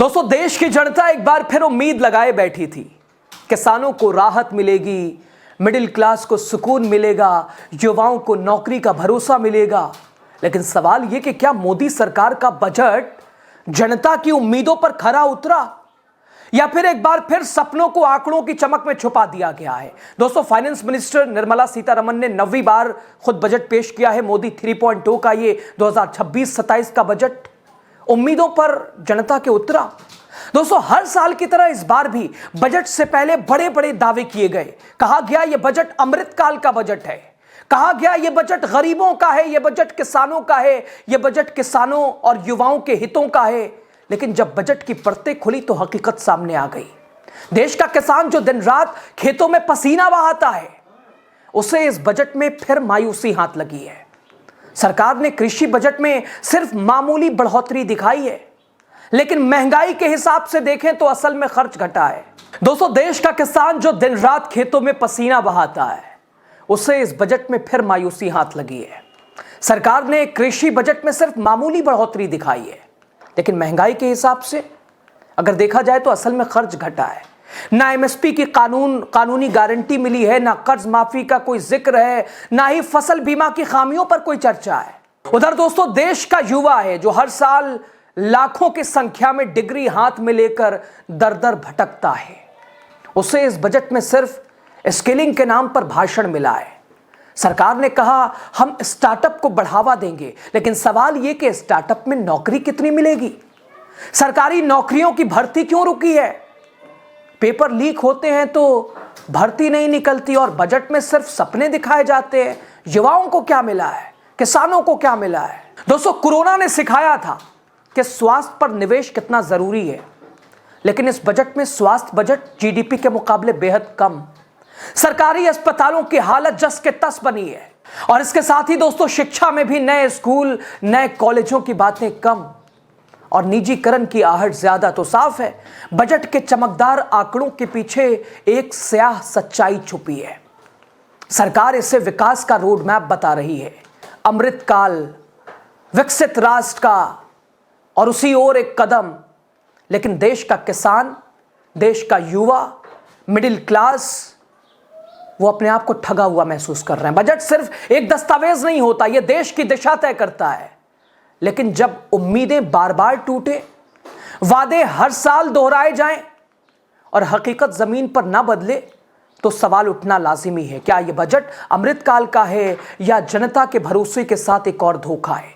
दोस्तों, देश की जनता एक बार फिर उम्मीद लगाए बैठी थी। किसानों को राहत मिलेगी, मिडिल क्लास को सुकून मिलेगा, युवाओं को नौकरी का भरोसा मिलेगा। लेकिन सवाल यह कि क्या मोदी सरकार का बजट जनता की उम्मीदों पर खरा उतरा या फिर एक बार फिर सपनों को आंकड़ों की चमक में छुपा दिया गया है। दोस्तों, फाइनेंस मिनिस्टर निर्मला सीतारमण ने 9वीं बार खुद बजट पेश किया है। मोदी 3.0 का ये 2026-27 का बजट उम्मीदों पर जनता के उतरा। दोस्तों, हर साल की तरह इस बार भी बजट से पहले बड़े बड़े दावे किए गए। कहा गया यह बजट अमृतकाल का बजट है, कहा गया यह बजट गरीबों का है, यह बजट किसानों का है, यह बजट किसानों और युवाओं के हितों का है। लेकिन जब बजट की परतें खुली तो हकीकत सामने आ गई। देश का किसान जो दिन रात खेतों में पसीना बहाता है, उसे इस बजट में फिर मायूसी हाथ लगी है। सरकार ने कृषि बजट में सिर्फ मामूली बढ़ोतरी दिखाई है, लेकिन महंगाई के हिसाब से देखें तो असल में खर्च घटा है। दोस्तों, देश का किसान जो दिन रात खेतों में पसीना बहाता है, उसे इस बजट में फिर मायूसी हाथ लगी है। सरकार ने कृषि बजट में सिर्फ मामूली बढ़ोतरी दिखाई है, लेकिन महंगाई के हिसाब से अगर देखा जाए तो असल में खर्च घटा है। ना एमएसपी की कानूनी गारंटी मिली है, ना कर्ज माफी का कोई जिक्र है, ना ही फसल बीमा की खामियों पर कोई चर्चा है। उधर दोस्तों, देश का युवा है जो हर साल लाखों की संख्या में डिग्री हाथ में लेकर दर दर भटकता है, उसे इस बजट में सिर्फ स्किलिंग के नाम पर भाषण मिला है। सरकार ने कहा हम स्टार्टअप को बढ़ावा देंगे, लेकिन सवाल यह कि स्टार्टअप में नौकरी कितनी मिलेगी? सरकारी नौकरियों की भर्ती क्यों रुकी है? पेपर लीक होते हैं तो भर्ती नहीं निकलती और बजट में सिर्फ सपने दिखाए जाते हैं। युवाओं को क्या मिला है? किसानों को क्या मिला है? दोस्तों, कोरोना ने सिखाया था कि स्वास्थ्य पर निवेश कितना जरूरी है, लेकिन इस बजट में स्वास्थ्य बजट जीडीपी के मुकाबले बेहद कम। सरकारी अस्पतालों की हालत जस के तस बनी है और इसके साथ ही दोस्तों, शिक्षा में भी नए स्कूल, नए कॉलेजों की बातें कम और निजीकरण की आहट ज्यादा। तो साफ है, बजट के चमकदार आंकड़ों के पीछे एक स्याह सच्चाई छुपी है। सरकार इसे विकास का रोड मैप बता रही है, अमृतकाल, विकसित राष्ट्र का, और उसी ओर एक कदम। लेकिन देश का किसान, देश का युवा, मिडिल क्लास, वो अपने आप को ठगा हुआ महसूस कर रहे हैं। बजट सिर्फ एक दस्तावेज नहीं होता, यह देश की दिशा तय करता है। लेकिन जब उम्मीदें बार बार टूटे, वादे हर साल दोहराए जाएं और हकीकत जमीन पर ना बदले, तो सवाल उठना लाजिमी है, क्या यह बजट अमृतकाल का है या जनता के भरोसे के साथ एक और धोखा है?